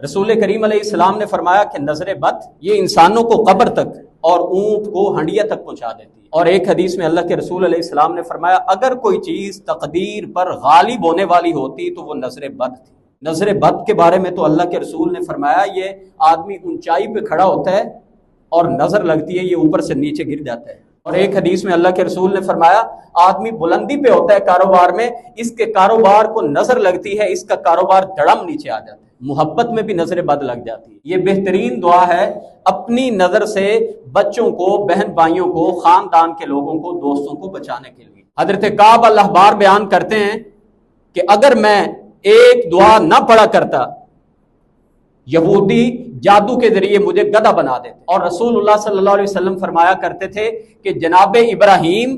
رسول کریم علیہ السلام نے فرمایا کہ نظر بد یہ انسانوں کو قبر تک اور اونٹ کو ہنڈیا تک پہنچا دیتی ہے۔ اور ایک حدیث میں اللہ کے رسول علیہ السلام نے فرمایا اگر کوئی چیز تقدیر پر غالب ہونے والی ہوتی تو وہ نظر بد تھی۔ نظر بد کے بارے میں تو اللہ کے رسول نے فرمایا یہ آدمی اونچائی پہ کھڑا ہوتا ہے اور نظر لگتی ہے یہ اوپر سے نیچے گر جاتا ہے۔ اور ایک حدیث میں اللہ کے رسول نے فرمایا آدمی بلندی پہ ہوتا ہے کاروبار میں، اس کے کاروبار کو نظر لگتی ہے، اس کا کاروبار دڑم نیچے آ جاتا ہے۔ محبت میں بھی نظر بد لگ جاتی ہے۔ یہ بہترین دعا ہے اپنی نظر سے بچوں کو، بہن بھائیوں کو، خاندان کے لوگوں کو، دوستوں کو بچانے کے لیے۔ حضرت کعب الاحبار بیان کرتے ہیں کہ اگر میں ایک دعا نہ پڑھا کرتا یہودی جادو کے ذریعے مجھے گدھا بنا دیتے، اور رسول اللہ صلی اللہ علیہ وسلم فرمایا کرتے تھے کہ جناب ابراہیم،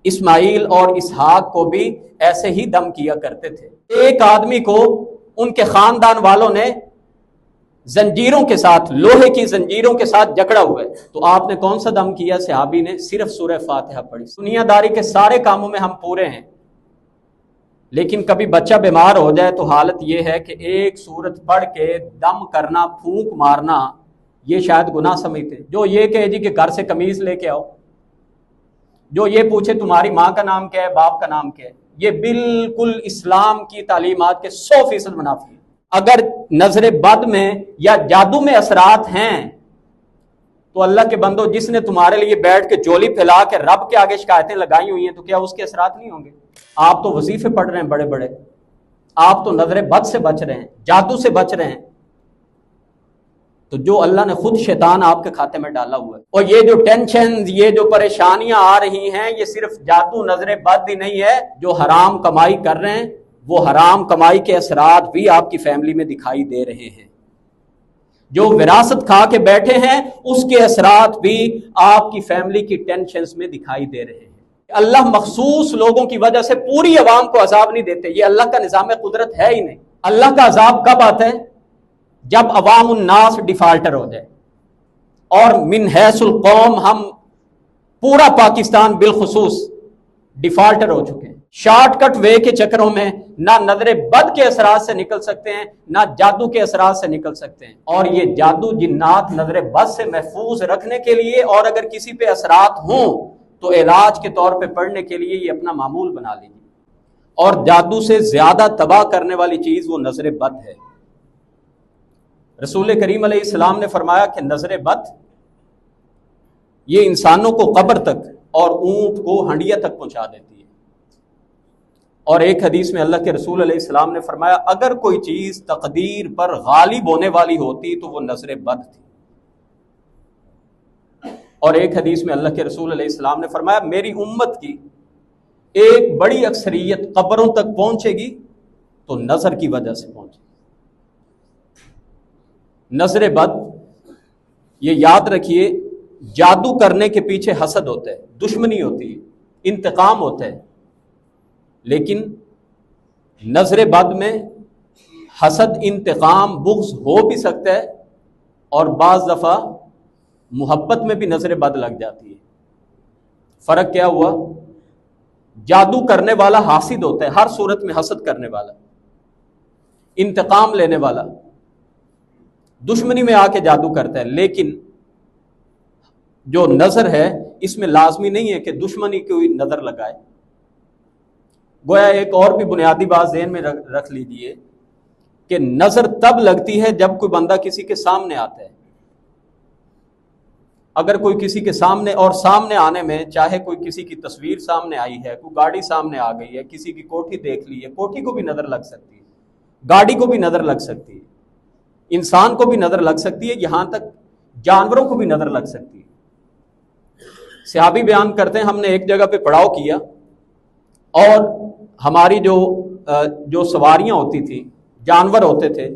اسماعیل اور اسحاق کو بھی ایسے ہی دم کیا کرتے تھے۔ ایک آدمی کو ان کے خاندان والوں نے زنجیروں کے ساتھ، لوہے کی زنجیروں کے ساتھ جکڑا ہوا ہے، تو آپ نے کون سا دم کیا؟ صحابی نے صرف سورہ فاتحہ پڑھی۔ دنیا داری کے سارے کاموں میں ہم پورے ہیں، لیکن کبھی بچہ بیمار ہو جائے تو حالت یہ ہے کہ ایک سورت پڑھ کے دم کرنا، پھونک مارنا، یہ شاید گناہ سمجھتے ہیں۔ جو یہ کہے جی کہ گھر سے قمیض لے کے آؤ، جو یہ پوچھے تمہاری ماں کا نام کیا ہے، باپ کا نام کیا ہے، یہ بالکل اسلام کی تعلیمات کے 100% منافی ہے۔ اگر نظر بد میں یا جادو میں اثرات ہیں تو اللہ کے بندو، جس نے تمہارے لیے بیٹھ کے جولی پھیلا کے رب کے آگے شکایتیں لگائی ہوئی ہیں تو کیا اس کے اثرات نہیں ہوں گے؟ آپ تو وظیفے پڑھ رہے ہیں بڑے بڑے، آپ تو نظر بد سے بچ رہے ہیں، جادو سے بچ رہے ہیں، تو جو اللہ نے خود شیطان آپ کے کھاتے میں ڈالا ہوا ہے۔ اور یہ جو ٹینشن، یہ جو پریشانیاں آ رہی ہیں، یہ صرف جادو نظر بد ہی نہیں ہے۔ جو حرام کمائی کر رہے ہیں وہ حرام کمائی کے اثرات بھی آپ کی فیملی میں دکھائی دے رہے ہیں۔ جو وراثت کھا کے بیٹھے ہیں اس کے اثرات بھی آپ کی فیملی کی ٹینشنز میں دکھائی دے رہے ہیں۔ اللہ مخصوص لوگوں کی وجہ سے پوری عوام کو عذاب نہیں دیتے، یہ اللہ کا نظام قدرت ہے ہی نہیں۔ اللہ کا عذاب کب آتا ہے؟ جب عوام الناس ڈیفالٹر ہو جائے، اور من حیث القوم ہم پورا پاکستان بالخصوص ڈیفالٹر ہو چکے ہیں۔ شارٹ کٹ وے کے چکروں میں نہ نظر بد کے اثرات سے نکل سکتے ہیں، نہ جادو کے اثرات سے نکل سکتے ہیں۔ اور یہ جادو جنات نظر بد سے محفوظ رکھنے کے لیے، اور اگر کسی پہ اثرات ہوں تو علاج کے طور پہ پڑھنے کے لیے یہ اپنا معمول بنا لیجیے۔ اور جادو سے زیادہ تباہ کرنے والی چیز وہ نظر بد ہے۔ رسول کریم علیہ السلام نے فرمایا کہ نظر بد یہ انسانوں کو قبر تک اور اونٹ کو ہنڈیا تک پہنچا دیتی ہے۔ اور ایک حدیث میں اللہ کے رسول علیہ السلام نے فرمایا اگر کوئی چیز تقدیر پر غالب ہونے والی ہوتی تو وہ نظر بد تھی۔ اور ایک حدیث میں اللہ کے رسول علیہ السلام نے فرمایا میری امت کی ایک بڑی اکثریت قبروں تک پہنچے گی تو نظر کی وجہ سے پہنچے گی۔ نظر بد، یہ یاد رکھیے، جادو کرنے کے پیچھے حسد ہوتا ہے، دشمنی ہوتی ہے، انتقام ہوتا ہے، لیکن نظر بد میں حسد، انتقام، بغض ہو بھی سکتا ہے، اور بعض دفعہ محبت میں بھی نظر بد لگ جاتی ہے۔ فرق کیا ہوا؟ جادو کرنے والا حاسد ہوتا ہے، ہر صورت میں حسد کرنے والا، انتقام لینے والا، دشمنی میں آ کے جادو کرتا ہے۔ لیکن جو نظر ہے اس میں لازمی نہیں ہے کہ دشمنی کی نظر لگائے۔ گویا ایک اور بھی بنیادی بات ذہن میں رکھ لیجئے کہ نظر تب لگتی ہے جب کوئی بندہ کسی کے سامنے آتا ہے۔ اگر کوئی کسی کے سامنے، اور سامنے آنے میں چاہے کوئی کسی کی تصویر سامنے آئی ہے، کوئی گاڑی سامنے آ گئی ہے، کسی کی کوٹھی دیکھ لی ہے، کوٹھی کو بھی نظر لگ سکتی ہے، گاڑی کو بھی نظر لگ سکتی ہے، انسان کو بھی نظر لگ سکتی ہے، یہاں تک جانوروں کو بھی نظر لگ سکتی ہے۔ صحابی بیان کرتے ہیں ہم نے ایک جگہ پہ پڑاؤ کیا، اور ہماری جو سواریاں ہوتی تھی، جانور ہوتے تھے،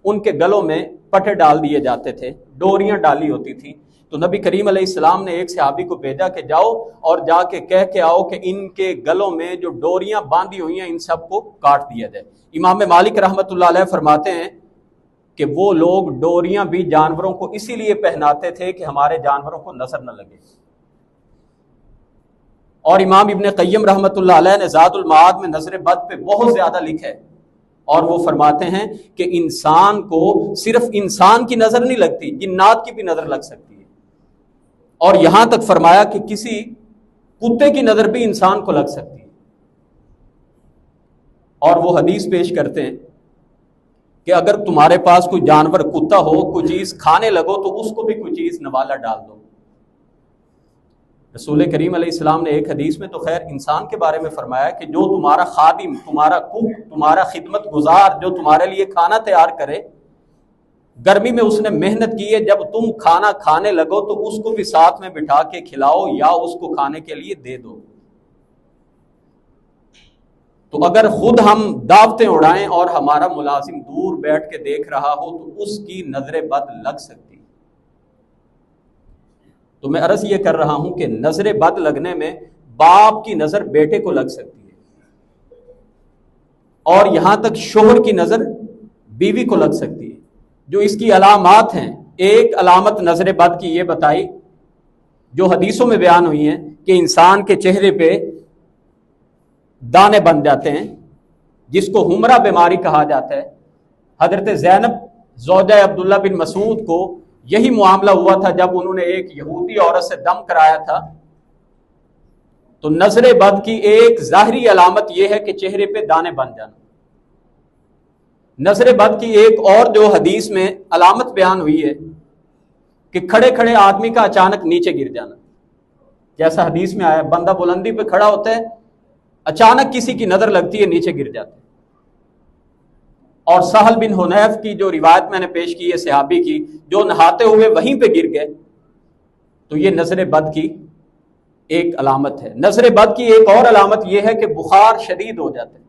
ان کے گلوں میں پٹے ڈال دیے جاتے تھے، ڈوریاں ڈالی ہوتی تھیں۔ تو نبی کریم علیہ السلام نے ایک صحابی کو بھیجا کہ جاؤ اور جا کے کہہ کے آؤ کہ ان کے گلوں میں جو ڈوریاں باندھی ہوئی ہیں ان سب کو کاٹ دیا جائے۔ امام مالک رحمۃ اللہ علیہ فرماتے ہیں کہ وہ لوگ ڈوریاں بھی جانوروں کو اسی لیے پہناتے تھے کہ ہمارے جانوروں کو نظر نہ لگے۔ اور امام ابن قیم رحمۃ اللہ علیہ نے زاد المعاد میں نظر بد پہ بہت زیادہ لکھا ہے اور وہ فرماتے ہیں کہ انسان کو صرف انسان کی نظر نہیں لگتی، جنات کی بھی نظر لگ سکتی ہے، اور یہاں تک فرمایا کہ کسی کتے کی نظر بھی انسان کو لگ سکتی ہے۔ اور وہ حدیث پیش کرتے ہیں کہ اگر تمہارے پاس کوئی جانور کتا ہو، کوئی چیز کھانے لگو تو اس کو بھی کوئی چیز نوالا ڈال دو۔ رسول کریم علیہ السلام نے ایک حدیث میں تو خیر انسان کے بارے میں فرمایا کہ جو تمہارا خادم، تمہارا کوک، تمہارا خدمت گزار جو تمہارے لیے کھانا تیار کرے، گرمی میں اس نے محنت کی ہے، جب تم کھانا کھانے لگو تو اس کو بھی ساتھ میں بٹھا کے کھلاؤ یا اس کو کھانے کے لیے دے دو۔ تو اگر خود ہم دعوتیں اڑائیں اور ہمارا ملازم دور بیٹھ کے دیکھ رہا ہو تو اس کی نظر بد لگ سکتی۔ تو میں عرض یہ کر رہا ہوں کہ نظر بد لگنے میں باپ کی نظر بیٹے کو لگ سکتی ہے، اور یہاں تک شوہر کی نظر بیوی کو لگ سکتی ہے۔ جو اس کی علامات ہیں، ایک علامت نظر بد کی یہ بتائی جو حدیثوں میں بیان ہوئی ہیں کہ انسان کے چہرے پہ دانے بن جاتے ہیں، جس کو حمرہ بیماری کہا جاتا ہے۔ حضرت زینب زوجہ عبداللہ بن مسعود کو یہی معاملہ ہوا تھا جب انہوں نے ایک یہودی عورت سے دم کرایا تھا۔ تو نظر بد کی ایک ظاہری علامت یہ ہے کہ چہرے پہ دانے بن جانا۔ نظر بد کی ایک اور جو حدیث میں علامت بیان ہوئی ہے کہ کھڑے کھڑے آدمی کا اچانک نیچے گر جانا، جیسا حدیث میں آیا بندہ بلندی پہ کھڑا ہوتا ہے، اچانک کسی کی نظر لگتی ہے، نیچے گر جاتا ہے۔ اور سہل بن حنیف کی جو روایت میں نے پیش کی ہے صحابی کی، جو نہاتے ہوئے وہیں پہ گر گئے، تو یہ نظر بد کی ایک علامت ہے۔ نظر بد کی ایک اور علامت یہ ہے کہ بخار شدید ہو جاتا ہے،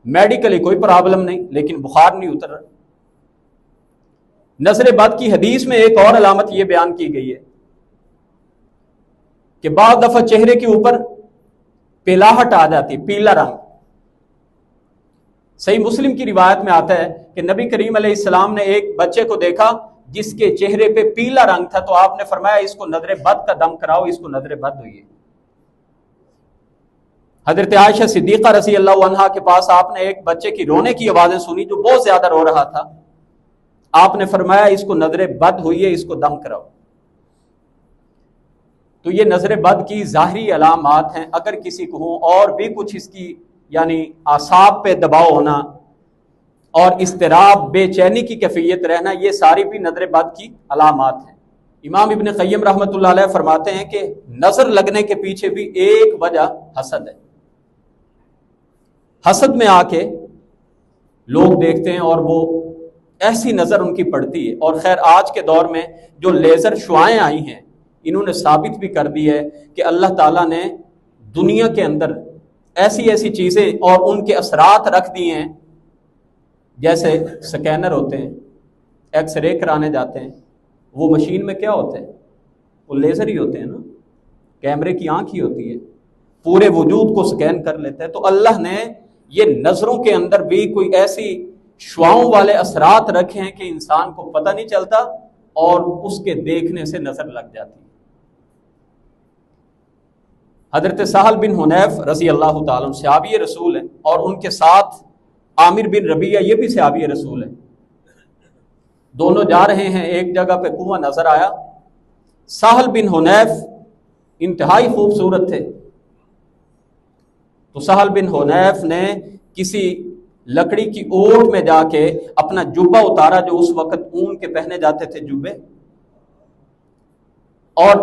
میڈیکلی کوئی پرابلم نہیں لیکن بخار نہیں اتر رہا۔ نظر بد کی حدیث میں ایک اور علامت یہ بیان کی گئی ہے کہ بعض دفعہ چہرے کے اوپر پیلاہٹ آ جاتی، پیلا رنگ۔ صحیح مسلم کی روایت میں آتا ہے کہ نبی کریم علیہ السلام نے ایک بچے کو دیکھا جس کے چہرے پہ پیلا رنگ تھا، تو آپ نے فرمایا اس کو نظر بد کا دم کراؤ، اس کو نظر بد ہوئی ہے۔ حضرت عائشہ صدیقہ رضی اللہ عنہا کے پاس آپ نے ایک بچے کی رونے کی آوازیں سنی جو بہت زیادہ رو رہا تھا، آپ نے فرمایا اس کو نظر بد ہوئی ہے، اس کو دم کراؤ۔ تو یہ نظر بد کی ظاہری علامات ہیں۔ اگر کسی کو ہوں اور بھی کچھ اس کی یعنی اعصاب پہ دباؤ ہونا اور اضطراب، بے چینی کی کیفیت رہنا، یہ ساری بھی نظر بد کی علامات ہیں۔ امام ابن قیم رحمۃ اللہ علیہ فرماتے ہیں کہ نظر لگنے کے پیچھے بھی ایک وجہ حسد ہے۔ حسد میں آ کے لوگ دیکھتے ہیں اور وہ ایسی نظر ان کی پڑتی ہے۔ اور خیر آج کے دور میں جو لیزر شعائیں آئی ہیں، انہوں نے ثابت بھی کر دی ہے کہ اللہ تعالیٰ نے دنیا کے اندر ایسی ایسی چیزیں اور ان کے اثرات رکھ دیے ہیں، جیسے سکینر ہوتے ہیں، ایکس رے کرانے جاتے ہیں، وہ مشین میں کیا ہوتا ہے؟ وہ لیزر ہی ہوتے ہیں نا، کیمرے کی آنکھ ہی ہوتی ہے، پورے وجود کو سکین کر لیتا ہے۔ تو اللہ نے یہ نظروں کے اندر بھی کوئی ایسی شعاؤں والے اثرات رکھے ہیں کہ انسان کو پتہ نہیں چلتا اور اس کے دیکھنے سے نظر لگ جاتی ہے۔ حضرت سہل بن حنیف رضی اللہ تعالیٰ عنہ صحابی رسول ہیں، اور ان کے ساتھ عامر بن ربیعہ یہ بھی صحابی رسول ہیں۔ دونوں جا رہے ہیں، ایک جگہ پہ کنواں نظر آیا، سہل بن حنیف انتہائی خوبصورت تھے، تو سہل بن حنیف نے کسی لکڑی کی اوٹ میں جا کے اپنا جبہ اتارا، جو اس وقت اون کے پہنے جاتے تھے جبے، اور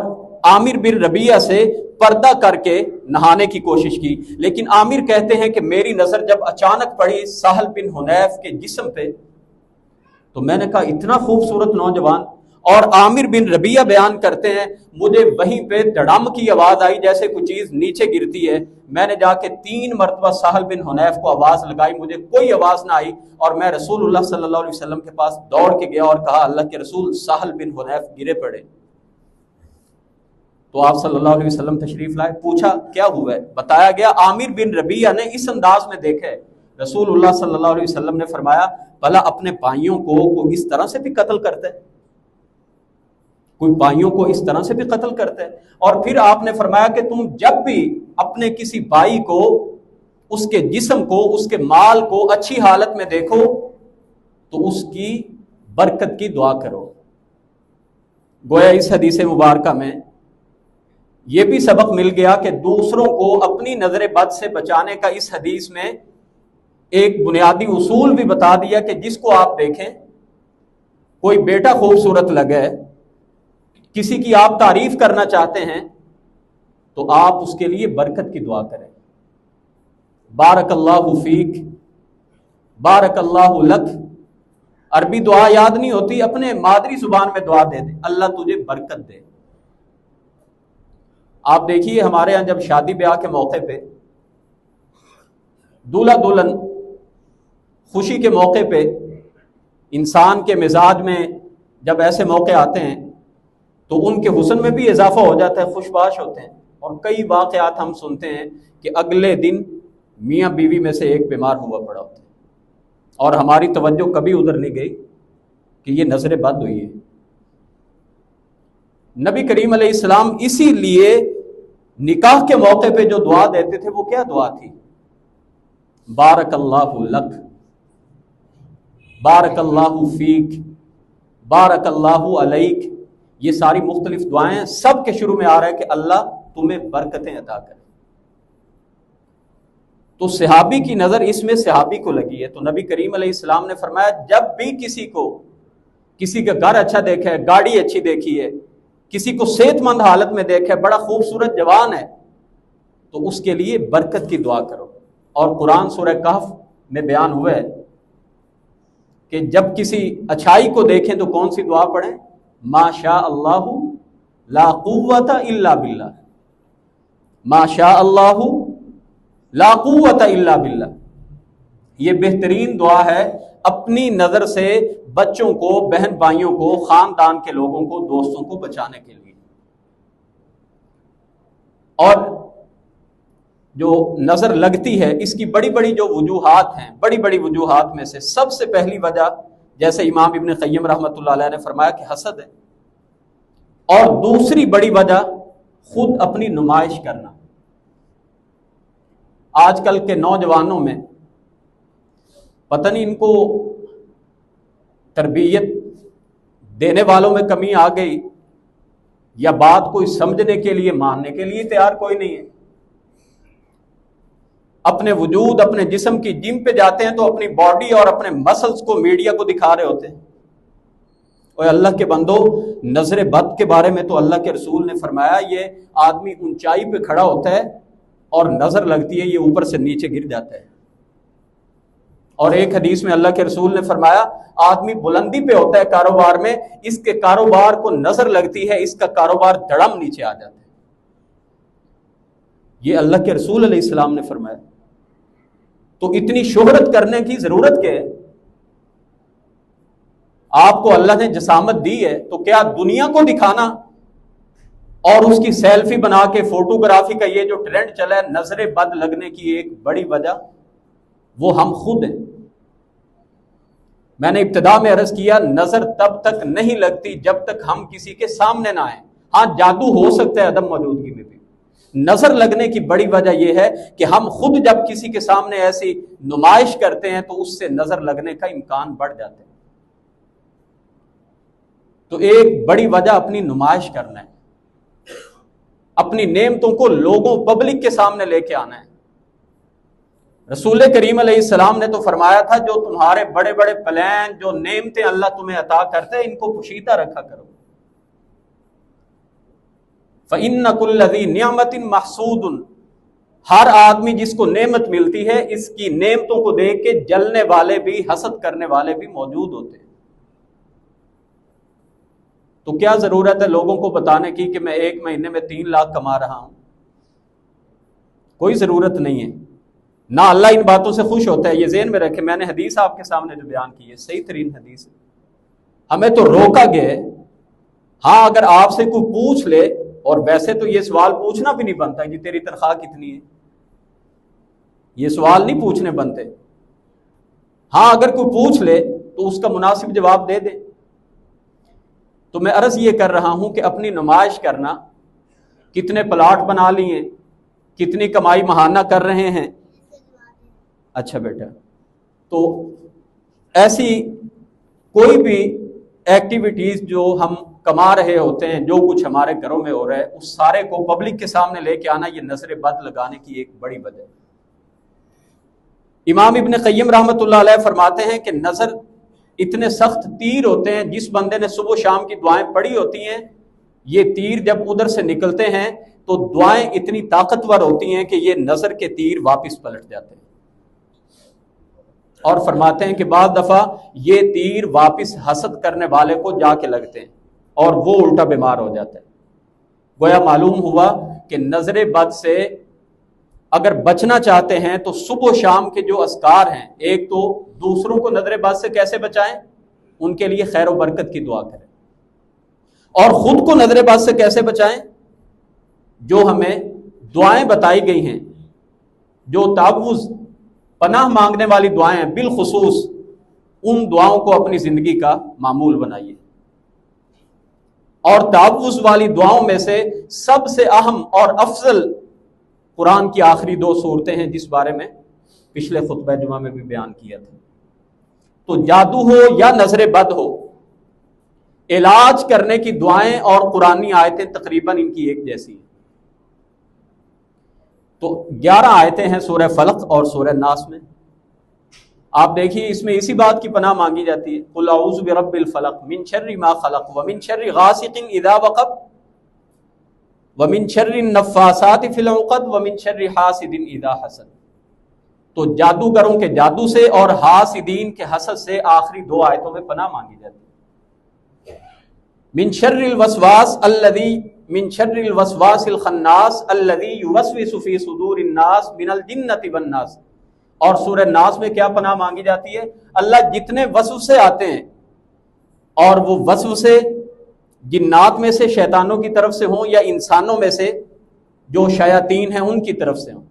عامر بن ربیعہ سے پردہ کر کے نہانے کی کوشش کی۔ لیکن عامر کہتے ہیں کہ میری نظر جب اچانک پڑی سہل بن حنیف کے جسم پہ، تو میں نے کہا اتنا خوبصورت نوجوان، اور عامر بن ربیعہ بیان کرتے ہیں مجھے وہیں پہ دڑم کی آواز آئی جیسے کوئی چیز نیچے گرتی ہے، میں نے جا کے 3 مرتبہ سہل بن حنیف کو آواز لگائی، مجھے کوئی آواز نہ آئی، اور میں رسول اللہ صلی اللہ علیہ وسلم کے پاس دوڑ کے گیا اور کہا اللہ کے رسول سہل بن حنیف گرے پڑے۔ تو آپ صلی اللہ علیہ وسلم تشریف لائے، پوچھا کیا ہوا ہے، بتایا گیا عامر بن ربیعہ نے اس انداز میں دیکھا ہے۔ رسول اللہ صلی اللہ علیہ وسلم نے فرمایا بھلا اپنے بھائیوں کو کوئی اس طرح سے بھی قتل کرتا ہے، کوئی بھائیوں کو اس طرح سے بھی قتل کرتا ہے؟ اور پھر آپ نے فرمایا کہ تم جب بھی اپنے کسی بھائی کو اس کے جسم کو، اس کے مال کو اچھی حالت میں دیکھو تو اس کی برکت کی دعا کرو۔ گویا اس حدیث مبارکہ میں یہ بھی سبق مل گیا کہ دوسروں کو اپنی نظر بد سے بچانے کا اس حدیث میں ایک بنیادی اصول بھی بتا دیا کہ جس کو آپ دیکھیں، کوئی بیٹا خوبصورت لگے، کسی کی آپ تعریف کرنا چاہتے ہیں تو آپ اس کے لیے برکت کی دعا کریں، بارک اللہ فیک، بارک اللہ لک۔ عربی دعا یاد نہیں ہوتی، اپنے مادری زبان میں دعا دے دیں، اللہ تجھے برکت دے۔ آپ دیکھیے ہمارے ہاں جب شادی بیاہ کے موقع پہ دولہا دلہن خوشی کے موقع پہ انسان کے مزاج میں جب ایسے موقع آتے ہیں تو ان کے حسن میں بھی اضافہ ہو جاتا ہے، خوش باش ہوتے ہیں، اور کئی واقعات ہم سنتے ہیں کہ اگلے دن میاں بیوی میں سے ایک بیمار ہوا پڑا ہوتا ہے اور ہماری توجہ کبھی ادھر نہیں گئی کہ یہ نظر بد ہوئی ہے۔ نبی کریم علیہ السلام اسی لیے نکاح کے موقع پہ جو دعا دیتے تھے وہ کیا دعا تھی؟ بارک اللہ لک، بارک اللہ فیک، بارک اللہ علیک۔ یہ ساری مختلف دعائیں، سب کے شروع میں آ رہا ہے کہ اللہ تمہیں برکتیں عطا کرے۔ تو صحابی کی نظر اس میں صحابی کو لگی ہے، تو نبی کریم علیہ السلام نے فرمایا جب بھی کسی کا گھر اچھا دیکھا ہے، گاڑی اچھی دیکھی ہے، کسی کو صحت مند حالت میں دیکھا ہے، بڑا خوبصورت جوان ہے، تو اس کے لیے برکت کی دعا کرو۔ اور قرآن سورہ کہف میں بیان ہوا ہے کہ جب کسی اچھائی کو دیکھیں تو کون سی دعا پڑھیں؟ ما شاء اللہ لا قوت الا باللہ، ما شاء اللہ لا قوت الا باللہ۔ یہ بہترین دعا ہے اپنی نظر سے بچوں کو، بہن بھائیوں کو، خاندان کے لوگوں کو، دوستوں کو بچانے کے لیے۔ اور جو نظر لگتی ہے اس کی بڑی بڑی جو وجوہات ہیں، بڑی بڑی وجوہات میں سے سب سے پہلی وجہ، جیسے امام ابن قیم رحمۃ اللہ علیہ نے فرمایا کہ حسد ہے، اور دوسری بڑی وجہ خود اپنی نمائش کرنا۔ آج کل کے نوجوانوں میں پتہ نہیں ان کو تربیت دینے والوں میں کمی آ گئی یا بات کوئی سمجھنے کے لیے، ماننے کے لیے تیار کوئی نہیں ہے۔ اپنے وجود، اپنے جسم کی جم پہ جاتے ہیں تو اپنی باڈی اور اپنے مسلز کو میڈیا کو دکھا رہے ہوتے ہیں۔ اور اللہ کے بندو، نظر بد کے بارے میں تو اللہ کے رسول نے فرمایا یہ آدمی اونچائی پہ کھڑا ہوتا ہے اور نظر لگتی ہے یہ اوپر سے نیچے گر جاتا ہے۔ اور ایک حدیث میں اللہ کے رسول نے فرمایا آدمی بلندی پہ ہوتا ہے کاروبار میں، اس کے کاروبار کو نظر لگتی ہے، اس کا کاروبار دھڑم نیچے آ جاتا ہے۔ یہ اللہ کے رسول علیہ السلام نے فرمایا۔ تو اتنی شہرت کرنے کی ضرورت کیا ہے؟ آپ کو اللہ نے جسامت دی ہے تو کیا دنیا کو دکھانا اور اس کی سیلفی بنا کے فوٹوگرافی کا یہ جو ٹرینڈ چلا ہے، نظر بد لگنے کی ایک بڑی وجہ وہ ہم خود ہیں۔ میں نے ابتدا میں عرض کیا نظر تب تک نہیں لگتی جب تک ہم کسی کے سامنے نہ آئیں۔ ہاں جادو ہو سکتا ہے عدم موجودگی میں بھی۔ نظر لگنے کی بڑی وجہ یہ ہے کہ ہم خود جب کسی کے سامنے ایسی نمائش کرتے ہیں تو اس سے نظر لگنے کا امکان بڑھ جاتا ہے۔ تو ایک بڑی وجہ اپنی نمائش کرنا ہے، اپنی نعمتوں کو لوگوں، پبلک کے سامنے لے کے آنا ہے۔ رسول کریم علیہ السلام نے تو فرمایا تھا جو تمہارے بڑے بڑے پلان، جو نعمتیں اللہ تمہیں عطا کرتے ہیں، ان کو پوشیدہ رکھا کرو۔ فَإِنَّ كُلَّ ذِي نِعْمَةٍ مَحْسُودٌ، ہر آدمی جس کو نعمت ملتی ہے اس کی نعمتوں کو دیکھ کے جلنے والے بھی، حسد کرنے والے بھی موجود ہوتے ہیں۔ تو کیا ضرورت ہے لوگوں کو بتانے کی کہ میں 1 مہینے میں 3 لاکھ کما رہا ہوں؟ کوئی ضرورت نہیں ہے۔ نہ اللہ ان باتوں سے خوش ہوتا ہے، یہ ذہن میں رکھے۔ میں نے حدیث آپ کے سامنے جو بیان کی ہے صحیح ترین حدیث ہے، ہمیں تو روکا گیا ہے۔ ہاں اگر آپ سے کوئی پوچھ لے، اور ویسے تو یہ سوال پوچھنا بھی نہیں بنتا کہ تیری تنخواہ کتنی ہے، یہ سوال نہیں پوچھنے بنتے۔ ہاں اگر کوئی پوچھ لے تو اس کا مناسب جواب دے دے۔ تو میں عرض یہ کر رہا ہوں کہ اپنی نمائش کرنا، کتنے پلاٹ بنا لیے، کتنی کمائی ماہانہ کر رہے ہیں، اچھا بیٹا، تو ایسی کوئی بھی ایکٹیویٹیز جو ہم کما رہے ہوتے ہیں، جو کچھ ہمارے گھروں میں ہو رہا ہے، اس سارے کو پبلک کے سامنے لے کے آنا، یہ نظر بد لگانے کی ایک بڑی وجہ ہے۔ امام ابن قیم رحمۃ اللہ علیہ فرماتے ہیں کہ نظر اتنے سخت تیر ہوتے ہیں، جس بندے نے صبح و شام کی دعائیں پڑھی ہوتی ہیں، یہ تیر جب ادھر سے نکلتے ہیں تو دعائیں اتنی طاقتور ہوتی ہیں کہ یہ نظر کے تیر واپس پلٹ جاتے ہیں، اور فرماتے ہیں کہ بعض دفعہ یہ تیر واپس حسد کرنے والے کو جا کے لگتے ہیں اور وہ الٹا بیمار ہو جاتا ہے۔ گویا معلوم ہوا کہ نظر بد سے اگر بچنا چاہتے ہیں تو صبح و شام کے جو اذکار ہیں، ایک تو دوسروں کو نظر بد سے کیسے بچائیں، ان کے لیے خیر و برکت کی دعا کریں، اور خود کو نظر بد سے کیسے بچائیں، جو ہمیں دعائیں بتائی گئی ہیں، جو تعوذ پناہ مانگنے والی دعائیں ہیں، بالخصوص ان دعاؤں کو اپنی زندگی کا معمول بنائیے۔ اور تعوذ والی دعاؤں میں سے سب سے اہم اور افضل قرآن کی آخری 2 سورتیں ہیں، جس بارے میں پچھلے خطبہ جمعہ میں بھی بیان کیا تھا۔ تو جادو ہو یا نظر بد ہو، علاج کرنے کی دعائیں اور قرآنی آیتیں تقریباً ان کی ایک جیسی ہیں۔ تو 11 آیتیں ہیں سورہ فلق اور سورہ ناس میں۔ آپ دیکھیے اس میں اسی بات کی پناہ مانگی جاتی ہے، قل اعوذ برب الفلق من شر ما خلق ومن شر غاسق اذا وقب ومن شر النفاثات فی العقد ومن شر حاسد اذا حسد۔ تو جادوگروں کے جادو سے اور حاسدین کے حسد سے آخری 2 آیتوں میں پناہ مانگی جاتی ہے۔ من شر الوسواس الذی من شر الوسواس الخناس الذی یوسوس فی صدور الناس من الجنۃ والناس۔ اور سورہ ناس میں کیا پناہ مانگی جاتی ہے، اللہ جتنے وسوسے آتے ہیں، اور وہ وسوسے جنات میں سے شیطانوں کی طرف سے ہوں یا انسانوں میں سے جو شیاطین ہیں ان کی طرف سے ہوں،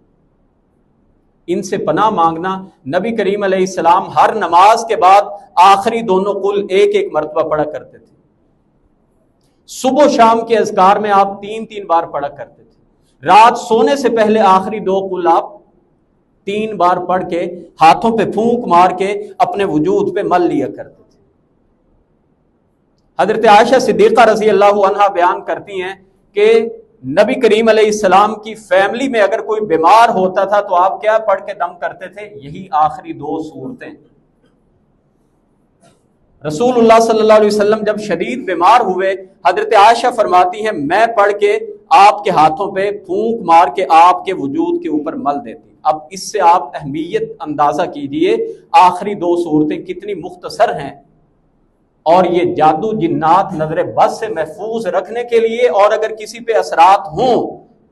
ان سے پناہ مانگنا۔ نبی کریم علیہ السلام ہر نماز کے بعد آخری دونوں قل ایک ایک مرتبہ پڑھا کرتے تھے۔ صبح و شام کے اذکار میں آپ 3 بار پڑھا کرتے تھے۔ رات سونے سے پہلے آخری 2 قل آپ 3 بار پڑھ کے ہاتھوں پہ پھونک مار کے اپنے وجود پہ مل لیا کرتے تھے۔ حضرت عائشہ صدیقہ رضی اللہ عنہا بیان کرتی ہیں کہ نبی کریم علیہ السلام کی فیملی میں اگر کوئی بیمار ہوتا تھا تو آپ کیا پڑھ کے دم کرتے تھے، یہی آخری 2 سورتیں۔ رسول اللہ صلی اللہ علیہ وسلم جب شدید بیمار ہوئے، حضرت عائشہ فرماتی ہیں میں پڑھ کے آپ کے ہاتھوں پہ پھونک مار کے آپ کے وجود کے اوپر مل دیتی۔ اب اس سے آپ اہمیت اندازہ کیجئے، آخری 2 سورتیں کتنی مختصر ہیں، اور یہ جادو جنات نظر بد سے محفوظ رکھنے کے لیے، اور اگر کسی پہ اثرات ہوں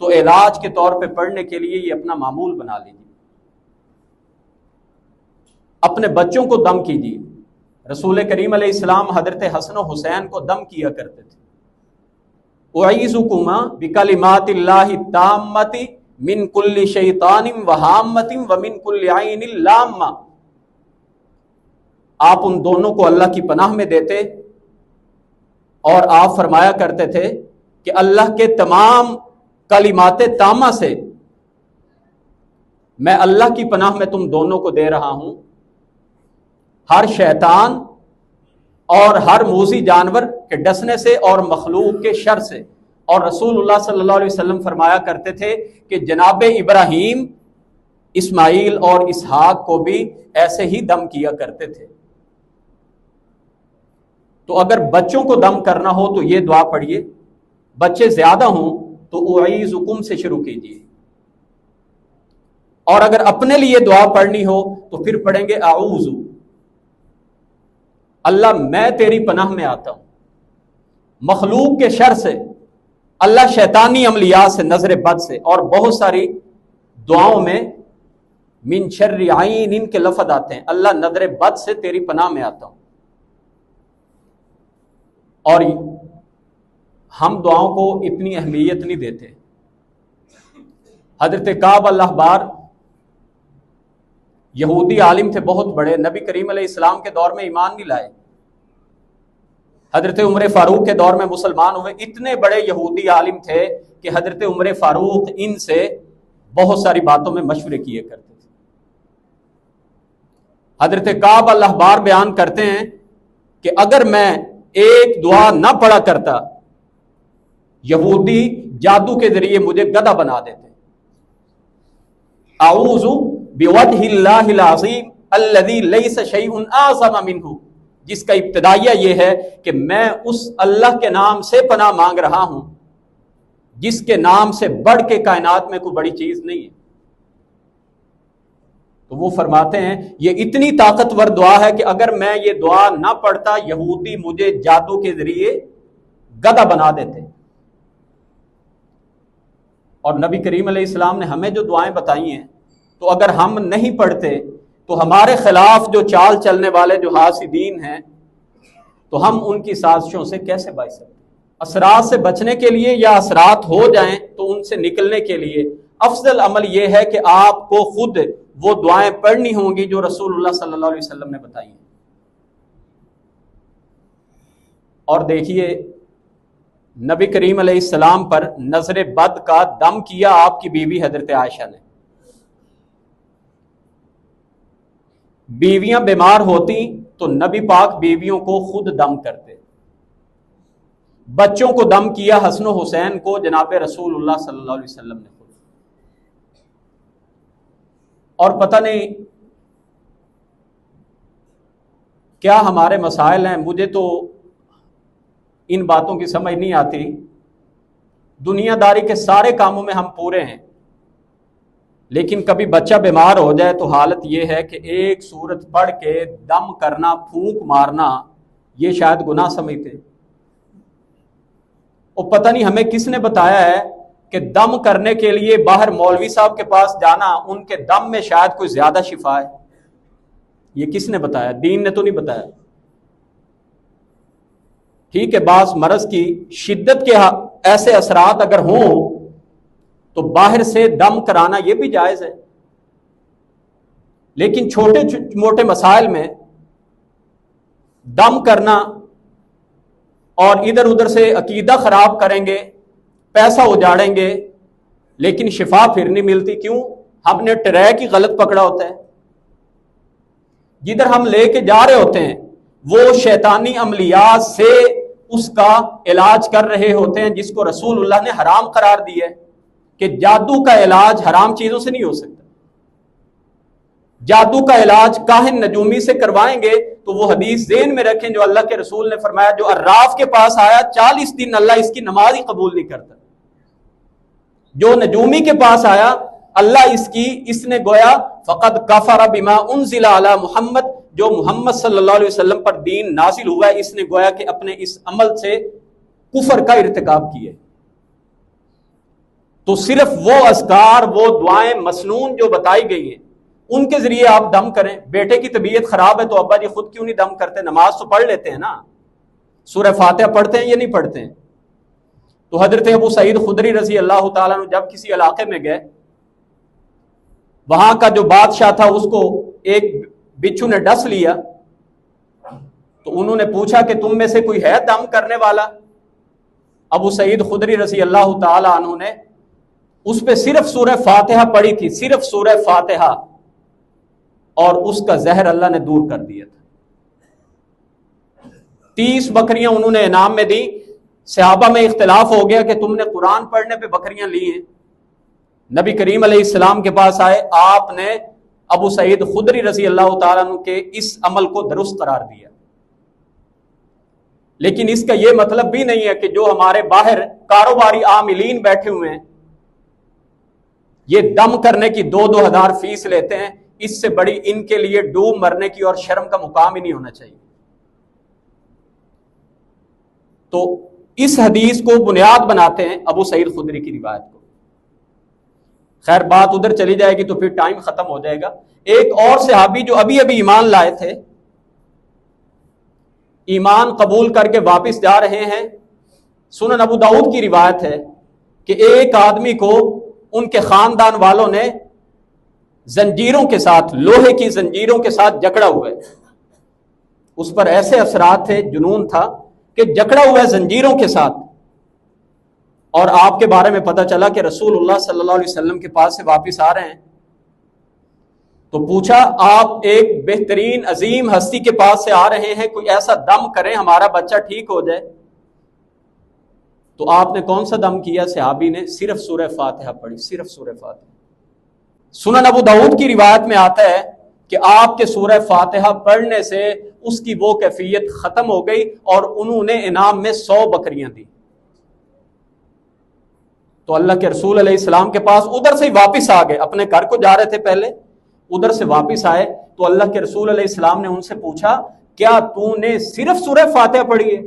تو علاج کے طور پہ پڑھنے کے لیے یہ اپنا معمول بنا لیجیے۔ اپنے بچوں کو دم کیجیے۔ رسول کریم علیہ السلام حضرت حسن و حسین کو دم کیا کرتے تھے۔ اعیذکما بکلمات اللہ التامۃ من کل شیطان وہامۃ ومن کل عین لامہ۔ آپ ان دونوں کو اللہ کی پناہ میں دیتے، اور آپ فرمایا کرتے تھے کہ اللہ کے تمام کلمات تامہ سے میں اللہ کی پناہ میں تم دونوں کو دے رہا ہوں، ہر شیطان اور ہر موذی جانور کے ڈسنے سے اور مخلوق کے شر سے۔ اور رسول اللہ صلی اللہ علیہ وسلم فرمایا کرتے تھے کہ جناب ابراہیم، اسماعیل اور اسحاق کو بھی ایسے ہی دم کیا کرتے تھے۔ تو اگر بچوں کو دم کرنا ہو تو یہ دعا پڑھیے، بچے زیادہ ہوں تو اعیذکم سے شروع کیجیے، اور اگر اپنے لیے دعا پڑھنی ہو تو پھر پڑھیں گے اعوذ، اللہ میں تیری پناہ میں آتا ہوں مخلوق کے شر سے، اللہ شیطانی عملیات سے، نظر بد سے۔ اور بہت ساری دعاؤں میں من شر عین ان کے لفظ آتے ہیں، اللہ نظر بد سے تیری پناہ میں آتا ہوں۔ اور ہم دعاؤں کو اتنی اہمیت نہیں دیتے۔ حضرت کعب الاحبار یہودی عالم تھے بہت بڑے، نبی کریم علیہ السلام کے دور میں ایمان نہیں لائے، حضرت عمر فاروق کے دور میں مسلمان ہوئے۔ اتنے بڑے یہودی عالم تھے کہ حضرت عمر فاروق ان سے بہت ساری باتوں میں مشورے کیے کرتے تھے۔ حضرت کعب الاحبار بیان کرتے ہیں کہ اگر میں ایک دعا نہ پڑھا کرتا یہودی جادو کے ذریعے مجھے گدھا بنا دیتے. اعوذ بوجہ اللہ العظیم الذی لیس شیء اعظم منہ، جس کا ابتدائیہ یہ ہے کہ میں اس اللہ کے نام سے پناہ مانگ رہا ہوں جس کے نام سے بڑھ کے کائنات میں کوئی بڑی چیز نہیں ہے. تو وہ فرماتے ہیں یہ اتنی طاقتور دعا ہے کہ اگر میں یہ دعا نہ پڑھتا یہودی مجھے جادو کے ذریعے گدھا بنا دیتے. اور نبی کریم علیہ السلام نے ہمیں جو دعائیں بتائی ہیں تو اگر ہم نہیں پڑھتے تو ہمارے خلاف جو چال چلنے والے جو حاسدین ہیں تو ہم ان کی سازشوں سے کیسے بچ سکتے؟ اثرات سے بچنے کے لیے یا اثرات ہو جائیں تو ان سے نکلنے کے لیے افضل عمل یہ ہے کہ آپ کو خود وہ دعائیں پڑھنی ہوں گی جو رسول اللہ صلی اللہ علیہ وسلم نے بتائی ہیں. اور دیکھیے نبی کریم علیہ السلام پر نظر بد کا دم کیا آپ کی بیوی حضرت عائشہ نے. بیویاں بیمار ہوتی تو نبی پاک بیویوں کو خود دم کرتے. بچوں کو دم کیا حسن و حسین کو جناب رسول اللہ صلی اللہ علیہ وسلم نے خود. اور پتہ نہیں کیا ہمارے مسائل ہیں، مجھے تو ان باتوں کی سمجھ نہیں آتی. دنیا داری کے سارے کاموں میں ہم پورے ہیں، لیکن کبھی بچہ بیمار ہو جائے تو حالت یہ ہے کہ ایک سورت پڑھ کے دم کرنا، پھونک مارنا، یہ شاید گناہ سمجھتے. اور پتہ نہیں ہمیں کس نے بتایا ہے کہ دم کرنے کے لیے باہر مولوی صاحب کے پاس جانا ان کے دم میں شاید کوئی زیادہ شفا ہے. یہ کس نے بتایا؟ دین نے تو نہیں بتایا. ٹھیک ہے، بعض مرض کی شدت کے ایسے اثرات اگر ہوں تو باہر سے دم کرانا یہ بھی جائز ہے، لیکن چھوٹے موٹے مسائل میں دم کرنا اور ادھر ادھر سے عقیدہ خراب کریں گے، پیسہ اجاڑیں گے، لیکن شفا پھر نہیں ملتی. کیوں؟ ہم نے ٹریک ہی غلط پکڑا ہوتا ہے. جدھر ہم لے کے جا رہے ہوتے ہیں وہ شیطانی عملیات سے اس کا علاج کر رہے ہوتے ہیں جس کو رسول اللہ نے حرام قرار دی ہے کہ جادو کا علاج حرام چیزوں سے نہیں ہو سکتا. جادو کا علاج کاہن نجومی سے کروائیں گے تو وہ حدیث ذہن میں رکھیں جو اللہ کے رسول نے فرمایا جو عراف کے پاس آیا 40 دن اللہ اس کی نماز ہی قبول نہیں کرتا. جو نجومی کے پاس آیا اللہ اس نے گویا فقد کفر بما انزل علی محمد، جو محمد صلی اللہ علیہ وسلم پر دین نازل ہوا ہے اس نے گویا کہ اپنے اس عمل سے کفر کا ارتکاب کیا ہے. تو صرف وہ اذکار، وہ دعائیں مسنون جو بتائی گئی ہیں ان کے ذریعے آپ دم کریں. بیٹے کی طبیعت خراب ہے تو ابا جی خود کیوں نہیں دم کرتے؟ نماز تو پڑھ لیتے ہیں نا، سورہ فاتحہ پڑھتے ہیں یا نہیں پڑھتے ہیں؟ تو حضرت ابو سعید خدری رضی اللہ تعالیٰ عنہ جب کسی علاقے میں گئے، وہاں کا جو بادشاہ تھا اس کو ایک بچھو نے ڈس لیا، تو انہوں نے پوچھا کہ تم میں سے کوئی ہے دم کرنے والا؟ ابو سعید خدری رضی اللہ تعالیٰ عنہ نے اس پہ صرف سورہ فاتحہ پڑھی تھی، صرف سورہ فاتحہ، اور اس کا زہر اللہ نے دور کر دیا تھا. 30 بکریاں انہوں نے انعام میں دی. صحابہ میں اختلاف ہو گیا کہ تم نے قرآن پڑھنے پہ بکریاں لی ہیں. نبی کریم علیہ السلام کے پاس آئے، آپ نے ابو سعید خدری رضی اللہ تعالیٰ عنہ کے اس عمل کو درست قرار دیا. لیکن اس کا یہ مطلب بھی نہیں ہے کہ جو ہمارے باہر کاروباری عاملین بیٹھے ہوئے ہیں یہ دم کرنے کی 2,000 فیس لیتے ہیں. اس سے بڑی ان کے لیے ڈوب مرنے کی اور شرم کا مقام ہی نہیں ہونا چاہیے. تو اس حدیث کو بنیاد بناتے ہیں ابو سعید خدری کی روایت کو. خیر بات ادھر چلی جائے گی تو پھر ٹائم ختم ہو جائے گا. ایک اور صحابی جو ابھی ایمان لائے تھے، ایمان قبول کر کے واپس جا رہے ہیں، سنن ابو داؤد کی روایت ہے کہ ایک آدمی کو ان کے خاندان والوں نے زنجیروں کے ساتھ، لوہے کی زنجیروں کے ساتھ جکڑا ہوا ہے. اس پر ایسے اثرات تھے، جنون تھا کہ جکڑا ہوا ہے زنجیروں کے ساتھ. اور آپ کے بارے میں پتہ چلا کہ رسول اللہ صلی اللہ علیہ وسلم کے پاس سے واپس آ رہے ہیں تو پوچھا آپ ایک بہترین عظیم ہستی کے پاس سے آ رہے ہیں، کوئی ایسا دم کریں ہمارا بچہ ٹھیک ہو جائے. تو آپ نے کون سا دم کیا؟ صحابی نے صرف سورہ فاتحہ پڑھی، صرف سورہ فاتحہ. سنن ابو داؤد کی روایت میں آتا ہے کہ آپ کے سورہ فاتحہ پڑھنے سے اس کی وہ کیفیت ختم ہو گئی اور انہوں نے انعام میں 100 بکریاں دی. تو اللہ کے رسول علیہ السلام کے پاس ادھر سے ہی واپس آ گئے، اپنے گھر کو جا رہے تھے پہلے، ادھر سے واپس آئے تو اللہ کے رسول علیہ السلام نے ان سے پوچھا کیا تو نے صرف سورہ فاتحہ پڑھی ہے؟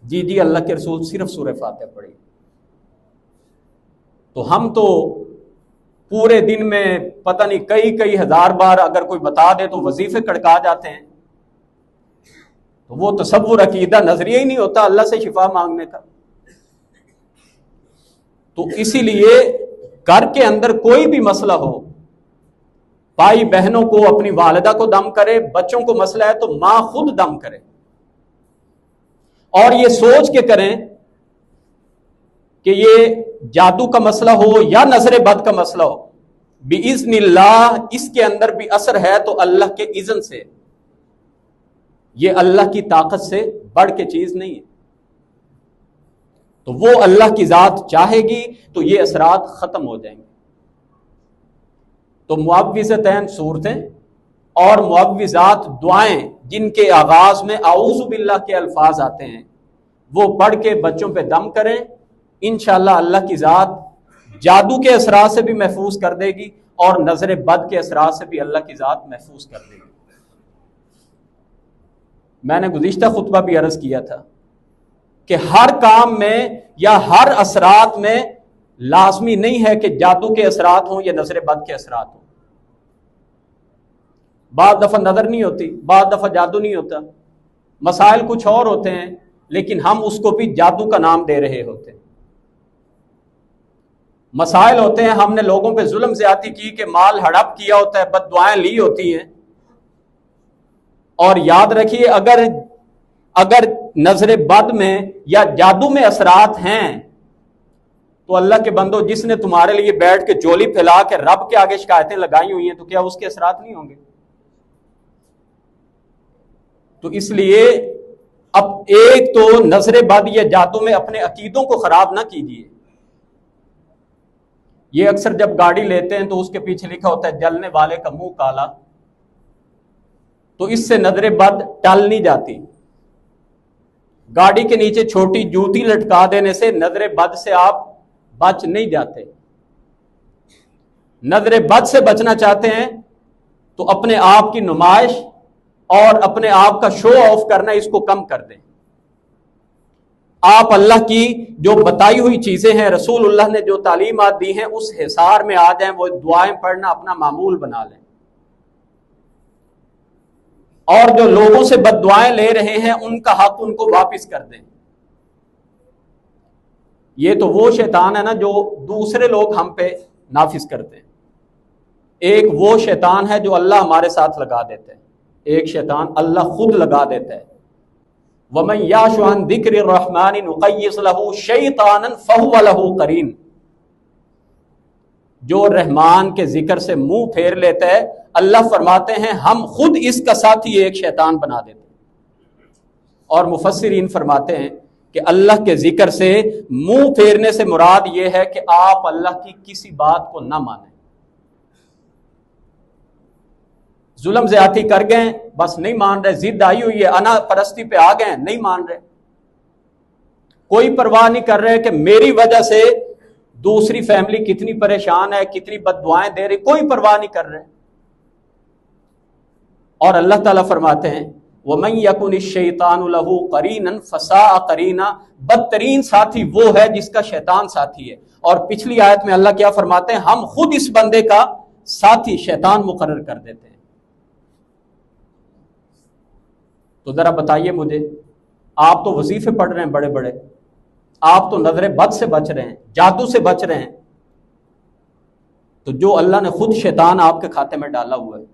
جی جی اللہ کے رسول صرف سورہ فاتحہ پڑھی. تو ہم تو پورے دن میں پتہ نہیں کئی ہزار بار اگر کوئی بتا دے تو وظیفے کڑکا جاتے ہیں. تو وہ تصور عقیدہ نظریہ ہی نہیں ہوتا اللہ سے شفا مانگنے کا. تو اسی لیے گھر کے اندر کوئی بھی مسئلہ ہو، بھائی بہنوں کو اپنی والدہ کو دم کرے، بچوں کو مسئلہ ہے تو ماں خود دم کرے، اور یہ سوچ کے کریں کہ یہ جادو کا مسئلہ ہو یا نظر بد کا مسئلہ ہو، بِإِذْنِ اللہ اس کے اندر بھی اثر ہے تو اللہ کے اذن سے، یہ اللہ کی طاقت سے بڑھ کے چیز نہیں ہے. تو وہ اللہ کی ذات چاہے گی تو یہ اثرات ختم ہو جائیں گے. تو معوذتین صورتیں اور معوذات دعائیں جن کے آغاز میں اعوذ باللہ کے الفاظ آتے ہیں وہ پڑھ کے بچوں پہ دم کریں، انشاءاللہ اللہ کی ذات جادو کے اثرات سے بھی محفوظ کر دے گی اور نظر بد کے اثرات سے بھی اللہ کی ذات محفوظ کر دے گی. میں نے گزشتہ خطبہ بھی عرض کیا تھا کہ ہر کام میں یا ہر اثرات میں لازمی نہیں ہے کہ جادو کے اثرات ہوں یا نظر بد کے اثرات ہوں. بعض دفعہ نظر نہیں ہوتی، بعض دفعہ جادو نہیں ہوتا، مسائل کچھ اور ہوتے ہیں لیکن ہم اس کو بھی جادو کا نام دے رہے ہوتے ہیں. مسائل ہوتے ہیں ہم نے لوگوں پہ ظلم زیادتی کی کہ مال ہڑپ کیا ہوتا ہے، بد دعائیں لی ہوتی ہیں. اور یاد رکھیے اگر نظر بد میں یا جادو میں اثرات ہیں تو اللہ کے بندو جس نے تمہارے لیے بیٹھ کے جولی پھیلا کے رب کے آگے شکایتیں لگائی ہوئی ہیں تو کیا اس کے اثرات نہیں ہوں گے؟ تو اس لیے اب ایک تو نظر بد یا جادو میں اپنے عقیدوں کو خراب نہ کیجیے. یہ اکثر جب گاڑی لیتے ہیں تو اس کے پیچھے لکھا ہوتا ہے جلنے والے کا منہ کالا، تو اس سے نظر بد ٹل نہیں جاتی. گاڑی کے نیچے چھوٹی جوتی لٹکا دینے سے نظر بد سے آپ بچ نہیں جاتے. نظر بد سے بچنا چاہتے ہیں تو اپنے آپ کی نمائش اور اپنے آپ کا شو آف کرنا اس کو کم کر دیں. آپ اللہ کی جو بتائی ہوئی چیزیں ہیں، رسول اللہ نے جو تعلیمات دی ہیں اس حصار میں آ جائیں، وہ دعائیں پڑھنا اپنا معمول بنا لیں. اور جو لوگوں سے بد دعائیں لے رہے ہیں ان کا حق ان کو واپس کر دیں. یہ تو وہ شیطان ہے نا جو دوسرے لوگ ہم پہ نافذ کرتے ہیں. ایک وہ شیطان ہے جو اللہ ہمارے ساتھ لگا دیتے ہیں، ایک شیطان اللہ خود لگا دیتا ہے. وَمَن يَعْشُ عَن ذِكْرِ الرَّحْمَنِ نُقَيِّضْ لَهُ شَيْطَانًا فَهُوَ لَهُ قَرِينٌ. جو رحمان کے ذکر سے منہ پھیر لیتا ہے اللہ فرماتے ہیں ہم خود اس کا ساتھی ایک شیطان بنا دیتے ہیں. اور مفسرین فرماتے ہیں کہ اللہ کے ذکر سے منہ پھیرنے سے مراد یہ ہے کہ آپ اللہ کی کسی بات کو نہ مانیں. ظلم زیادتی کر گئے بس نہیں مان رہے، ضد آئی ہوئی ہے، انا پرستی پہ آ گئے نہیں مان رہے، کوئی پرواہ نہیں کر رہے کہ میری وجہ سے دوسری فیملی کتنی پریشان ہے، کتنی بد دعائیں دے رہی، کوئی پرواہ نہیں کر رہے. اور اللہ تعالیٰ فرماتے ہیں وَمَن يَكُنِ الشَّيْطَانُ لَهُ قَرِينًا فَسَاءَ قَرِينًا. بدترین ساتھی وہ ہے جس کا شیطان ساتھی ہے. اور پچھلی آیت میں اللہ کیا فرماتے ہیں ہم خود اس بندے کا ساتھی شیطان مقرر کر دیتے ہیں. تو ذرا بتائیے مجھے، آپ تو وظیفے پڑھ رہے ہیں بڑے بڑے، آپ تو نظر بد سے بچ رہے ہیں، جادو سے بچ رہے ہیں، تو جو اللہ نے خود شیطان آپ کے کھاتے میں ڈالا ہوا ہے.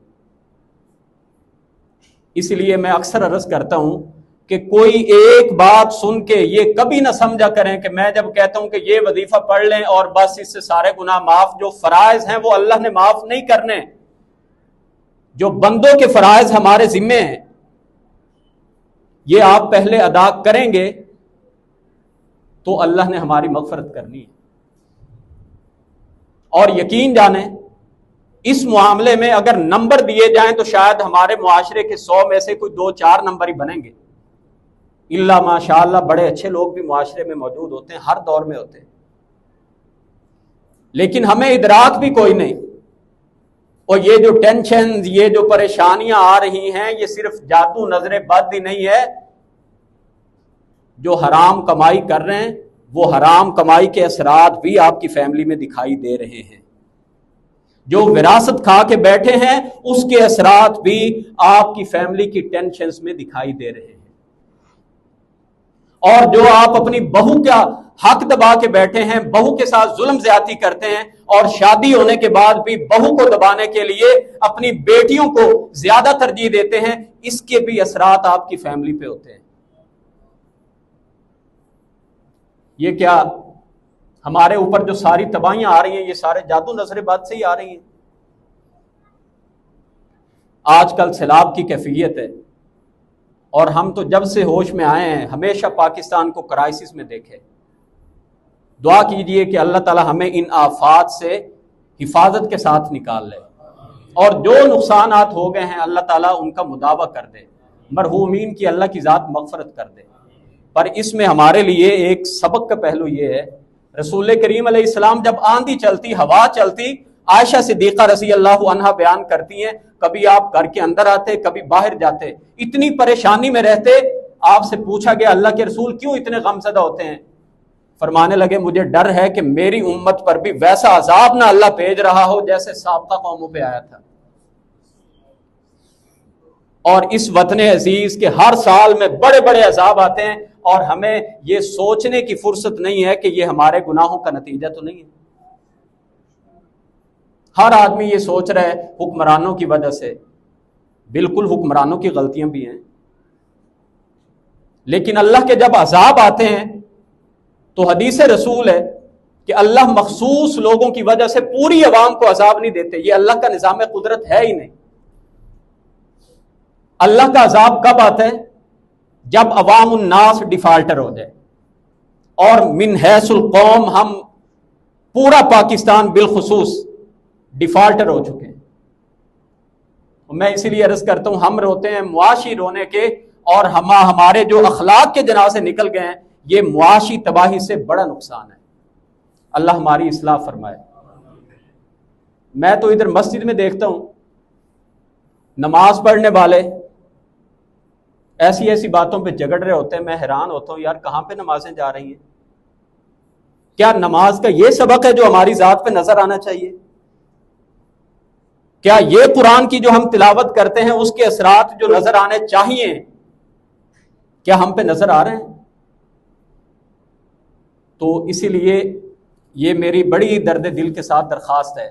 اس لیے میں اکثر عرض کرتا ہوں کہ کوئی ایک بات سن کے یہ کبھی نہ سمجھا کریں کہ میں جب کہتا ہوں کہ یہ وظیفہ پڑھ لیں اور بس اس سے سارے گناہ معاف، جو فرائض ہیں وہ اللہ نے معاف نہیں کرنے، جو بندوں کے فرائض ہمارے ذمے ہیں یہ آپ پہلے ادا کریں گے تو اللہ نے ہماری مغفرت کرنی ہے. اور یقین جانیں اس معاملے میں اگر نمبر دیے جائیں تو شاید ہمارے معاشرے کے 100 میں سے کوئی 2-4 نمبر ہی بنیں گے. اللہ ماشاء اللہ بڑے اچھے لوگ بھی معاشرے میں موجود ہوتے ہیں، ہر دور میں ہوتے ہیں، لیکن ہمیں ادراک بھی کوئی نہیں. اور یہ جو ٹینشن، یہ جو پریشانیاں آ رہی ہیں، یہ صرف جادو نظر بد ہی نہیں ہے. جو حرام کمائی کر رہے ہیں وہ حرام کمائی کے اثرات بھی آپ کی فیملی میں دکھائی دے رہے ہیں. جو وراثت کھا کے بیٹھے ہیں اس کے اثرات بھی آپ کی فیملی کی ٹینشنز میں دکھائی دے رہے ہیں. اور جو آپ اپنی بہو کا حق دبا کے بیٹھے ہیں، بہو کے ساتھ ظلم زیادتی کرتے ہیں، اور شادی ہونے کے بعد بھی بہو کو دبانے کے لیے اپنی بیٹیوں کو زیادہ ترجیح دیتے ہیں، اس کے بھی اثرات آپ کی فیملی پہ ہوتے ہیں. یہ کیا ہمارے اوپر جو ساری تباہیاں آ رہی ہیں یہ سارے جادو نظر بد سے ہی آ رہی ہیں؟ آج کل سیلاب کی کیفیت ہے، اور ہم تو جب سے ہوش میں آئے ہیں ہمیشہ پاکستان کو کرائسس میں دیکھے. دعا کیجئے کہ اللہ تعالی ہمیں ان آفات سے حفاظت کے ساتھ نکال لے، اور جو نقصانات ہو گئے ہیں اللہ تعالیٰ ان کا مداوع کر دے، مرحومین کی اللہ کی ذات مغفرت کر دے. پر اس میں ہمارے لیے ایک سبق کا پہلو یہ ہے، رسول کریم علیہ السلام جب آندھی چلتی، ہوا چلتی، عائشہ صدیقہ رضی اللہ عنہا بیان کرتی ہیں کبھی آپ گھر کے اندر آتے، کبھی باہر جاتے، اتنی پریشانی میں رہتے. آپ سے پوچھا گیا اللہ کے رسول کیوں اتنے غمزدہ ہوتے ہیں؟ فرمانے لگے مجھے ڈر ہے کہ میری امت پر بھی ویسا عذاب نہ اللہ بھیج رہا ہو جیسے سابقہ قوموں پہ آیا تھا. اور اس وطن عزیز کے ہر سال میں بڑے بڑے عذاب آتے ہیں، اور ہمیں یہ سوچنے کی فرصت نہیں ہے کہ یہ ہمارے گناہوں کا نتیجہ تو نہیں ہے. ہر آدمی یہ سوچ رہا ہے حکمرانوں کی وجہ سے. بالکل حکمرانوں کی غلطیاں بھی ہیں، لیکن اللہ کے جب عذاب آتے ہیں تو حدیث رسول ہے کہ اللہ مخصوص لوگوں کی وجہ سے پوری عوام کو عذاب نہیں دیتے. یہ اللہ کا نظام قدرت ہے ہی نہیں. اللہ کا عذاب کب آتا ہے؟ جب عوام الناس ڈیفالٹر ہو جائے. اور من حیث القوم ہم پورا پاکستان بالخصوص ڈیفالٹر ہو چکے ہیں. میں اسی لیے عرض کرتا ہوں ہم روتے ہیں معاشی رونے کے، اور ہمارے جو اخلاق کے جنازے نکل گئے ہیں یہ معاشی تباہی سے بڑا نقصان ہے. اللہ ہماری اصلاح فرمائے. میں تو ادھر مسجد میں دیکھتا ہوں نماز پڑھنے والے ایسی ایسی باتوں پہ جھگڑ رہے ہوتے ہیں، میں حیران ہوتا ہوں یار کہاں پہ نمازیں جا رہی ہیں؟ کیا نماز کا یہ سبق ہے جو ہماری ذات پہ نظر آنا چاہیے؟ کیا یہ قرآن کی جو ہم تلاوت کرتے ہیں اس کے اثرات جو نظر آنے چاہیے کیا ہم پہ نظر آ رہے ہیں؟ تو اسی لیے یہ میری بڑی درد دل کے ساتھ درخواست ہے،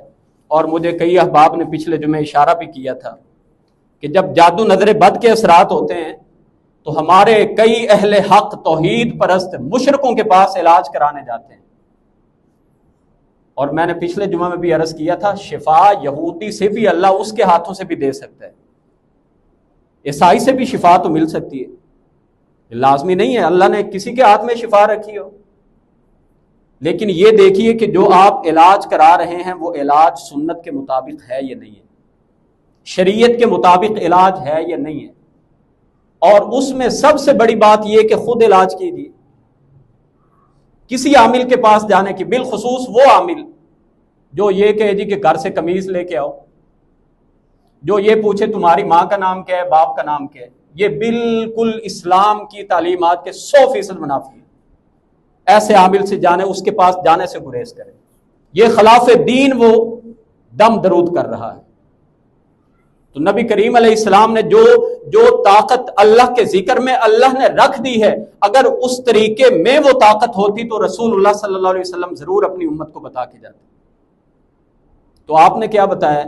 اور مجھے کئی احباب نے پچھلے جمعے اشارہ بھی کیا تھا کہ جب جادو نظر بد کے اثرات ہوتے ہیں تو ہمارے کئی اہل حق توحید پرست مشرکوں کے پاس علاج کرانے جاتے ہیں. اور میں نے پچھلے جمعہ میں بھی عرض کیا تھا شفا یہودی سے بھی اللہ اس کے ہاتھوں سے بھی دے سکتا ہے، عیسائی سے بھی شفا تو مل سکتی ہے. لازمی نہیں ہے اللہ نے کسی کے ہاتھ میں شفا رکھی ہو، لیکن یہ دیکھیے کہ جو آپ علاج کرا رہے ہیں وہ علاج سنت کے مطابق ہے یا نہیں ہے، شریعت کے مطابق علاج ہے یا نہیں ہے. اور اس میں سب سے بڑی بات یہ کہ خود علاج کیجیے، کسی عامل کے پاس جانے کی، بالخصوص وہ عامل جو یہ کہے جی کہ گھر سے قمیض لے کے آؤ، جو یہ پوچھے تمہاری ماں کا نام کیا ہے، باپ کا نام کیا ہے. یہ بالکل اسلام کی تعلیمات کے 100% منافی ہے. ایسے عامل سے جانے، اس کے پاس جانے سے گریز کرے. یہ خلاف دین وہ دم درود کر رہا ہے. تو نبی کریم علیہ السلام نے جو طاقت اللہ کے ذکر میں اللہ نے رکھ دی ہے، اگر اس طریقے میں وہ طاقت ہوتی تو رسول اللہ صلی اللہ علیہ وسلم ضرور اپنی امت کو بتا کے جاتے. تو آپ نے کیا بتایا؟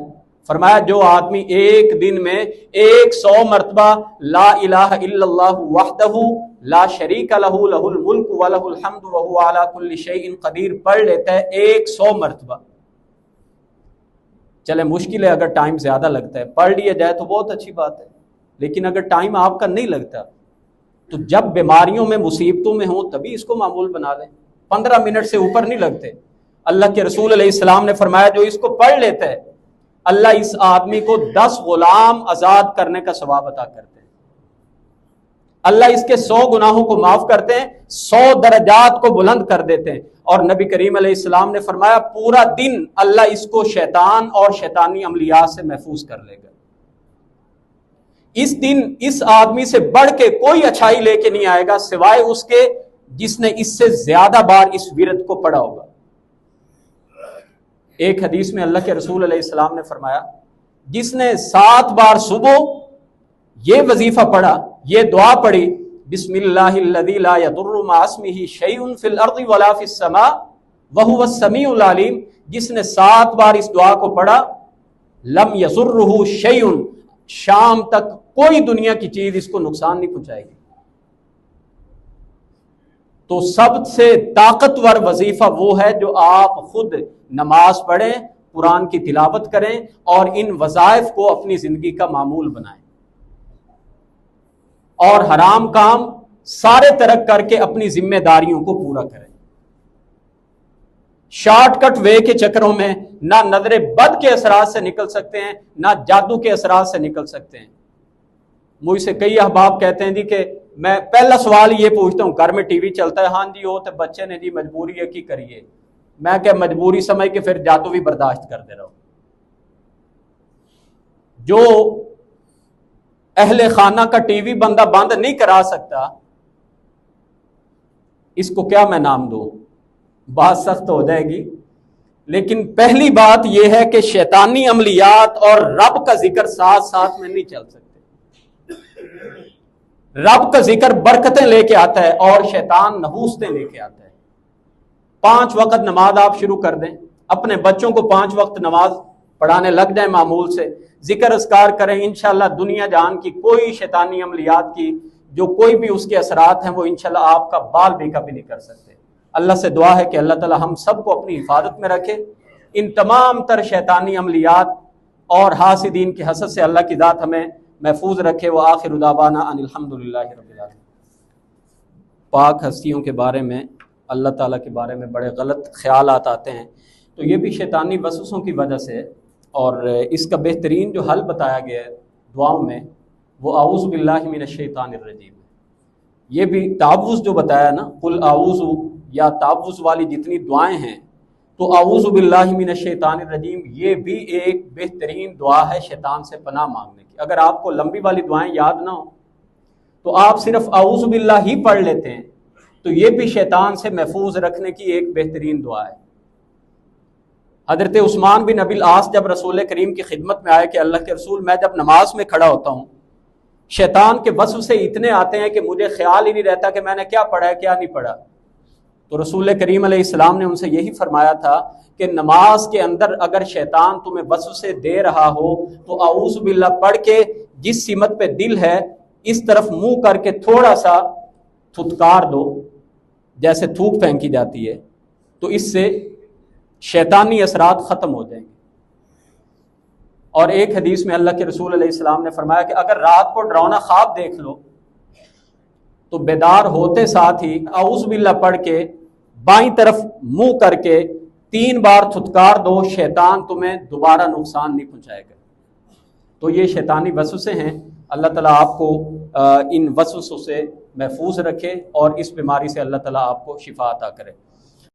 فرمایا جو آدمی ایک دن میں 100 مرتبہ لا الہ الا اللہ وحدہ لا شریک لہ لہ الملک ولہ الحمد وہو علی کل شیء قدیر پڑھ لیتا ہے 100 مرتبہ، چلے مشکل ہے، اگر ٹائم زیادہ لگتا ہے پڑھ لیا جائے تو بہت اچھی بات ہے، لیکن اگر ٹائم آپ کا نہیں لگتا تو جب بیماریوں میں مصیبتوں میں ہوں تبھی اس کو معمول بنا لیں۔ 15 منٹ سے اوپر نہیں لگتے۔ اللہ کے رسول علیہ السلام نے فرمایا جو اس کو پڑھ لیتا ہے اللہ اس آدمی کو 10 غلام آزاد کرنے کا ثواب عطا کرتے ہیں، اللہ اس کے 100 گناہوں کو معاف کرتے ہیں، 100 درجات کو بلند کر دیتے ہیں، اور نبی کریم علیہ السلام نے فرمایا پورا دن اللہ اس کو شیطان اور شیطانی عملیات سے محفوظ کر لے گا۔ اس دن اس آدمی سے بڑھ کے کوئی اچھائی لے کے نہیں آئے گا سوائے اس کے جس نے اس سے زیادہ بار اس ورد کو پڑھا ہوگا۔ ایک حدیث میں اللہ کے رسول علیہ السلام نے فرمایا جس نے 7 بار صبح یہ وظیفہ پڑھا، یہ دعا پڑھی، بسم اللہ الذی لا یضر مع اسمہ شیء فی الارض ولا فی السماء وہو السمیع العلیم، جس نے 7 بار اس دعا کو پڑھا لم یضرہ شیء، شام تک کوئی دنیا کی چیز اس کو نقصان نہیں پہنچائے گی۔ تو سب سے طاقتور وظیفہ وہ ہے جو آپ خود نماز پڑھیں، قرآن کی تلاوت کریں اور ان وظائف کو اپنی زندگی کا معمول بنائیں، اور حرام کام سارے ترک کر کے اپنی ذمہ داریوں کو پورا کریں۔ شارٹ کٹ وے کے چکروں میں نہ نظر بد کے اثرات سے نکل سکتے ہیں، نہ جادو کے اثرات سے نکل سکتے ہیں۔ مجھ سے کئی احباب کہتے ہیں جی کہ میں پہلا سوال یہ پوچھتا ہوں گھر میں ٹی وی چلتا ہے، ہاں جی وہ تو بچے نے جی مجبوری ہے کی کریے، میں کہ مجبوری سمجھ کے پھر جادو بھی برداشت کر دے رہا ہوں۔ جو اہل خانہ کا ٹی وی بندہ بند نہیں کرا سکتا اس کو کیا میں نام دوں، بات سخت ہو جائے گی، لیکن پہلی بات یہ ہے کہ شیطانی عملیات اور رب کا ذکر ساتھ ساتھ میں نہیں چل سکتے۔ رب کا ذکر برکتیں لے کے آتا ہے اور شیطان نحوستیں لے کے آتا ہے۔ 5 وقت نماز آپ شروع کر دیں، اپنے بچوں کو 5 وقت نماز پڑھانے لگ جائیں، معمول سے ذکر اذکار کریں، انشاءاللہ دنیا جہان کی کوئی شیطانی عملیات کی جو کوئی بھی اس کے اثرات ہیں وہ انشاءاللہ آپ کا بال بھی کبھی نہیں کر سکتے۔ اللہ سے دعا ہے کہ اللہ تعالی ہم سب کو اپنی حفاظت میں رکھے، ان تمام تر شیطانی عملیات اور حاسدین کے حسد سے اللہ کی ذات ہمیں محفوظ رکھے۔ وآخر دعوانا ان الحمدللہ رب العالمین۔ پاک ہستیوں کے بارے میں، اللہ تعالیٰ کے بارے میں بڑے غلط خیالات آتے ہیں، تو یہ بھی شیطانی وسوسوں کی وجہ سے، اور اس کا بہترین جو حل بتایا گیا ہے دعاؤں میں وہ اعوذ باللہ من الشیطان الرجیم۔ یہ بھی تعوذ جو بتایا نا، قل اعوذ، یا تعوذ والی جتنی دعائیں ہیں تو اعوذ باللہ من الشیطان الرجیم یہ بھی ایک بہترین دعا ہے شیطان سے پناہ مانگنے کی۔ اگر آپ کو لمبی والی دعائیں یاد نہ ہوں تو آپ صرف اعوذ باللہ ہی پڑھ لیتے ہیں، تو یہ بھی شیطان سے محفوظ رکھنے کی ایک بہترین دعا ہے۔ حضرت عثمان بن ابی العاص جب رسول کریم کی خدمت میں آئے کہ اللہ کے رسول میں جب نماز میں کھڑا ہوتا ہوں شیطان کے وسوسے اتنے آتے ہیں کہ مجھے خیال ہی نہیں رہتا کہ میں نے کیا پڑھا ہے کیا نہیں پڑھا، تو رسول کریم علیہ السلام نے ان سے یہی فرمایا تھا کہ نماز کے اندر اگر شیطان تمہیں وسوسے دے رہا ہو تو اعوذ باللہ پڑھ کے جس سمت پہ دل ہے اس طرف منہ کر کے تھوڑا سا تھتکار دو، جیسے تھوک پھینکی جاتی ہے، تو اس سے شیطانی اثرات ختم ہو جائیں گے۔ اور ایک حدیث میں اللہ کے رسول علیہ السلام نے فرمایا کہ اگر رات کو ڈراؤنا خواب دیکھ لو تو بیدار ہوتے ساتھ ہی اعوذ باللہ پڑھ کے بائیں طرف منہ کر کے 3 بار تھتکار دو، شیطان تمہیں دوبارہ نقصان نہیں پہنچائے گا۔ تو یہ شیطانی وسوسے ہیں، اللہ تعالیٰ آپ کو ان وسوسوں سے محفوظ رکھے اور اس بیماری سے اللہ تعالیٰ آپ کو شفا عطا کرے۔